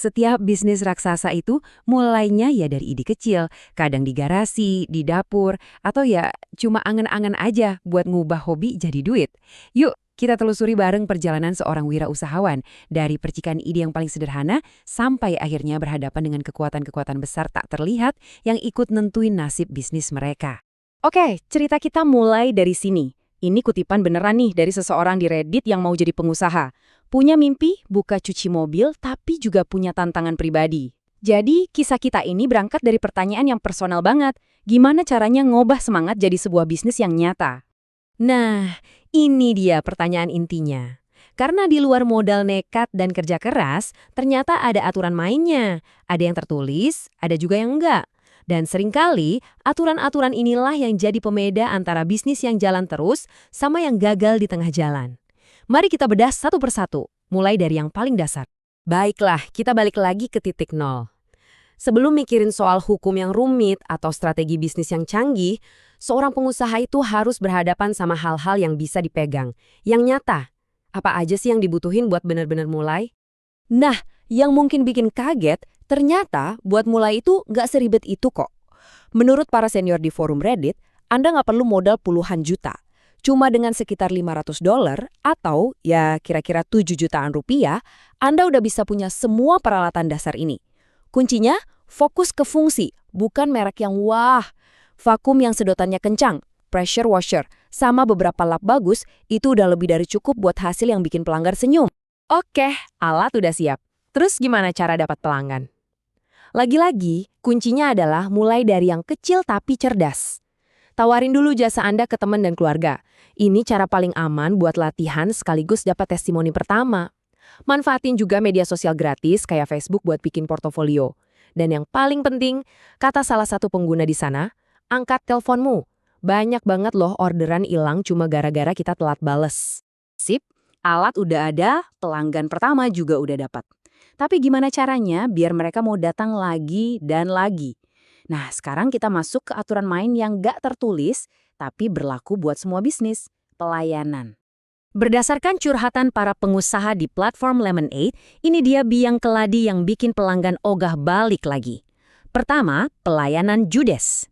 Setiap bisnis raksasa itu mulainya ya dari ide kecil, kadang di garasi, di dapur, atau ya cuma angan-angan aja buat ngubah hobi jadi duit. Yuk, kita telusuri bareng perjalanan seorang wirausahawan, dari percikan ide yang paling sederhana sampai akhirnya berhadapan dengan kekuatan-kekuatan besar tak terlihat yang ikut nentuin nasib bisnis mereka. Oke, cerita kita mulai dari sini. Ini kutipan beneran nih dari seseorang di Reddit yang mau jadi pengusaha. Punya mimpi, buka cuci mobil, tapi juga punya tantangan pribadi. Jadi, kisah kita ini berangkat dari pertanyaan yang personal banget. Gimana caranya ngubah semangat jadi sebuah bisnis yang nyata? Nah, ini dia pertanyaan intinya. Karena di luar modal nekat dan kerja keras, ternyata ada aturan mainnya. Ada yang tertulis, ada juga yang enggak. Dan seringkali, aturan-aturan inilah yang jadi pembeda antara bisnis yang jalan terus sama yang gagal di tengah jalan. Mari kita bedah satu persatu, mulai dari yang paling dasar. Baiklah, kita balik lagi ke titik nol. Sebelum mikirin soal hukum yang rumit atau strategi bisnis yang canggih, seorang pengusaha itu harus berhadapan sama hal-hal yang bisa dipegang, yang nyata. Apa aja sih yang dibutuhin buat benar-benar mulai? Nah, yang mungkin bikin kaget, ternyata buat mulai itu nggak seribet itu kok. Menurut para senior di forum Reddit, Anda nggak perlu modal puluhan juta. Cuma dengan sekitar $500 atau ya kira-kira 7 jutaan rupiah, Anda udah bisa punya semua peralatan dasar ini. Kuncinya, fokus ke fungsi, bukan merek yang wah. Vakum yang sedotannya kencang, pressure washer, sama beberapa lap bagus, itu udah lebih dari cukup buat hasil yang bikin pelanggan senyum. Oke, alat udah siap. Terus gimana cara dapat pelanggan? Lagi-lagi, kuncinya adalah mulai dari yang kecil tapi cerdas. Tawarin dulu jasa Anda ke teman dan keluarga. Ini cara paling aman buat latihan sekaligus dapat testimoni pertama. Manfaatin juga media sosial gratis kayak Facebook buat bikin portofolio. Dan yang paling penting, kata salah satu pengguna di sana, angkat teleponmu. Banyak banget loh orderan hilang cuma gara-gara kita telat bales. Sip, alat udah ada, pelanggan pertama juga udah dapat. Tapi gimana caranya biar mereka mau datang lagi dan lagi? Nah, sekarang kita masuk ke aturan main yang gak tertulis, tapi berlaku buat semua bisnis, pelayanan. Berdasarkan curhatan para pengusaha di platform Lemonade, ini dia biang keladi yang bikin pelanggan ogah balik lagi. Pertama, pelayanan judes.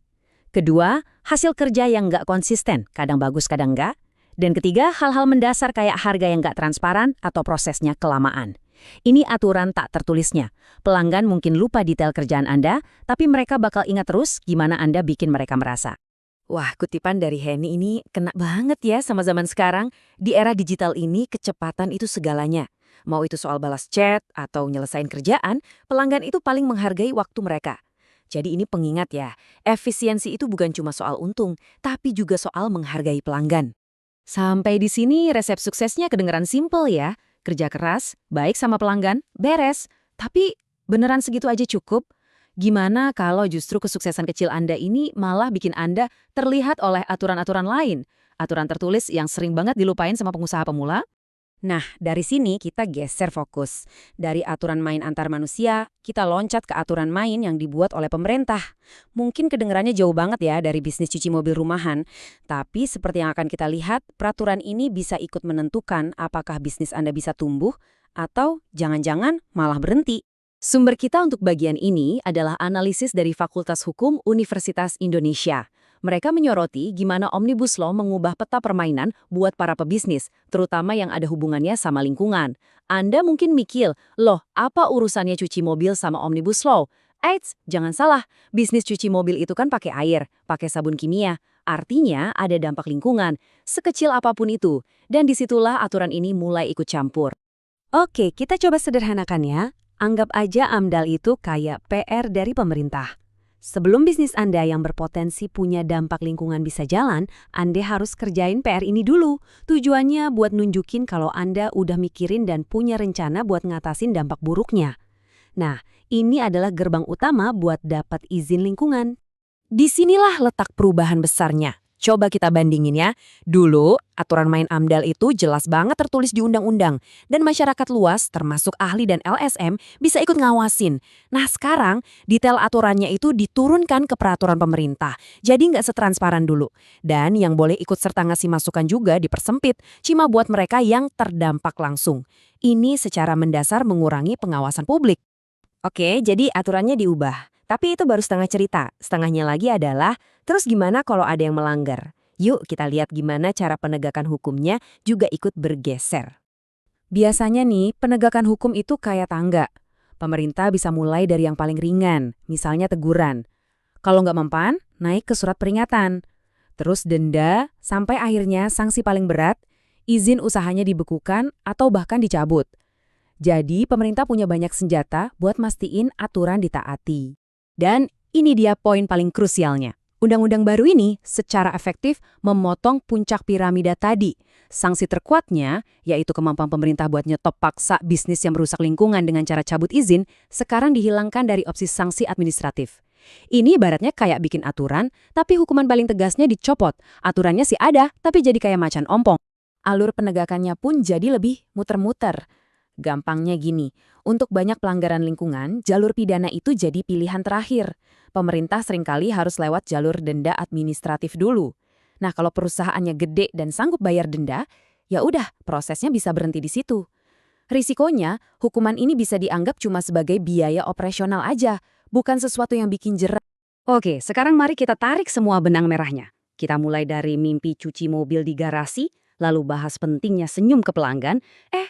Kedua, hasil kerja yang gak konsisten, kadang bagus kadang enggak. Dan ketiga, hal-hal mendasar kayak harga yang gak transparan atau prosesnya kelamaan. Ini aturan tak tertulisnya. Pelanggan mungkin lupa detail kerjaan Anda, tapi mereka bakal ingat terus gimana Anda bikin mereka merasa. Wah, kutipan dari Henny ini kena banget ya sama zaman sekarang. Di era digital ini, kecepatan itu segalanya. Mau itu soal balas chat atau nyelesain kerjaan, pelanggan itu paling menghargai waktu mereka. Jadi ini pengingat ya, efisiensi itu bukan cuma soal untung, tapi juga soal menghargai pelanggan. Sampai di sini resep suksesnya kedengeran simple ya. Kerja keras, baik sama pelanggan, beres. Tapi beneran segitu aja cukup? Gimana kalau justru kesuksesan kecil Anda ini malah bikin Anda terlihat oleh aturan-aturan lain? Aturan tertulis yang sering banget dilupain sama pengusaha pemula? Nah, dari sini kita geser fokus. Dari aturan main antar manusia, kita loncat ke aturan main yang dibuat oleh pemerintah. Mungkin kedengarannya jauh banget ya dari bisnis cuci mobil rumahan. Tapi seperti yang akan kita lihat, peraturan ini bisa ikut menentukan apakah bisnis Anda bisa tumbuh atau jangan-jangan malah berhenti. Sumber kita untuk bagian ini adalah analisis dari Fakultas Hukum Universitas Indonesia. Mereka menyoroti gimana Omnibus Law mengubah peta permainan buat para pebisnis, terutama yang ada hubungannya sama lingkungan. Anda mungkin mikir, loh apa urusannya cuci mobil sama Omnibus Law? Eits, jangan salah, bisnis cuci mobil itu kan pakai air, pakai sabun kimia. Artinya ada dampak lingkungan, sekecil apapun itu. Dan disitulah aturan ini mulai ikut campur. Oke, kita coba sederhanakan ya. Anggap aja AMDAL itu kayak PR dari pemerintah. Sebelum bisnis Anda yang berpotensi punya dampak lingkungan bisa jalan, Anda harus kerjain PR ini dulu. Tujuannya buat nunjukin kalau Anda udah mikirin dan punya rencana buat ngatasin dampak buruknya. Nah, ini adalah gerbang utama buat dapat izin lingkungan. Disinilah letak perubahan besarnya. Coba kita bandingin ya. Dulu, aturan main AMDAL itu jelas banget tertulis di undang-undang. Dan masyarakat luas, termasuk ahli dan LSM, bisa ikut ngawasin. Nah sekarang, detail aturannya itu diturunkan ke peraturan pemerintah. Jadi nggak setransparan dulu. Dan yang boleh ikut serta ngasih masukan juga dipersempit, cuma buat mereka yang terdampak langsung. Ini secara mendasar mengurangi pengawasan publik. Oke, jadi aturannya diubah. Tapi itu baru setengah cerita. Setengahnya lagi adalah, terus gimana kalau ada yang melanggar? Yuk kita lihat gimana cara penegakan hukumnya juga ikut bergeser. Biasanya nih, penegakan hukum itu kayak tangga. Pemerintah bisa mulai dari yang paling ringan, misalnya teguran. Kalau nggak mempan, naik ke surat peringatan. Terus denda, sampai akhirnya sanksi paling berat, izin usahanya dibekukan atau bahkan dicabut. Jadi pemerintah punya banyak senjata buat mastiin aturan ditaati. Dan ini dia poin paling krusialnya. Undang-undang baru ini secara efektif memotong puncak piramida tadi. Sanksi terkuatnya, yaitu kemampuan pemerintah buat nyetop paksa bisnis yang merusak lingkungan dengan cara cabut izin, sekarang dihilangkan dari opsi sanksi administratif. Ini ibaratnya kayak bikin aturan, tapi hukuman paling tegasnya dicopot. Aturannya sih ada, tapi jadi kayak macan ompong. Alur penegakannya pun jadi lebih muter-muter. Gampangnya gini, untuk banyak pelanggaran lingkungan, jalur pidana itu jadi pilihan terakhir. Pemerintah seringkali harus lewat jalur denda administratif dulu. Nah, kalau perusahaannya gede dan sanggup bayar denda, ya udah, prosesnya bisa berhenti di situ. Risikonya, hukuman ini bisa dianggap cuma sebagai biaya operasional aja, bukan sesuatu yang bikin jerah. Oke, sekarang mari kita tarik semua benang merahnya. Kita mulai dari mimpi cuci mobil di garasi, lalu bahas pentingnya senyum ke pelanggan,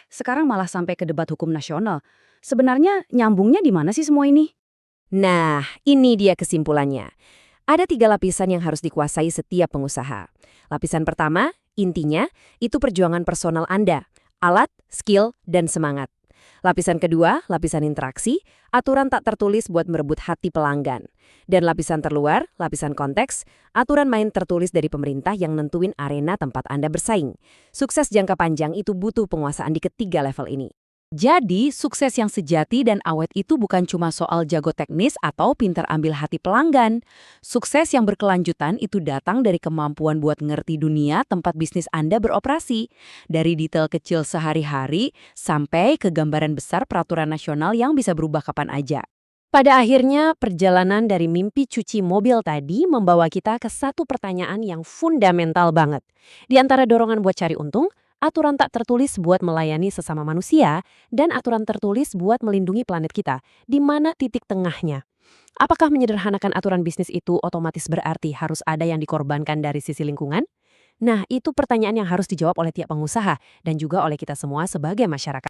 sekarang malah sampai ke debat hukum nasional. Sebenarnya nyambungnya di mana sih semua ini? Nah, ini dia kesimpulannya. Ada 3 lapisan yang harus dikuasai setiap pengusaha. Lapisan pertama, intinya, itu perjuangan personal Anda, alat, skill, dan semangat. Lapisan kedua, lapisan interaksi, aturan tak tertulis buat merebut hati pelanggan. Dan lapisan terluar, lapisan konteks, aturan main tertulis dari pemerintah yang nentuin arena tempat Anda bersaing. Sukses jangka panjang itu butuh penguasaan di ketiga level ini. Jadi, sukses yang sejati dan awet itu bukan cuma soal jago teknis atau pintar ambil hati pelanggan. Sukses yang berkelanjutan itu datang dari kemampuan buat ngerti dunia tempat bisnis Anda beroperasi. Dari detail kecil sehari-hari sampai ke gambaran besar peraturan nasional yang bisa berubah kapan aja. Pada akhirnya, perjalanan dari mimpi cuci mobil tadi membawa kita ke satu pertanyaan yang fundamental banget. Di antara dorongan buat cari untung, aturan tak tertulis buat melayani sesama manusia, dan aturan tertulis buat melindungi planet kita. Di mana titik tengahnya? Apakah menyederhanakan aturan bisnis itu otomatis berarti harus ada yang dikorbankan dari sisi lingkungan? Nah, itu pertanyaan yang harus dijawab oleh tiap pengusaha dan juga oleh kita semua sebagai masyarakat.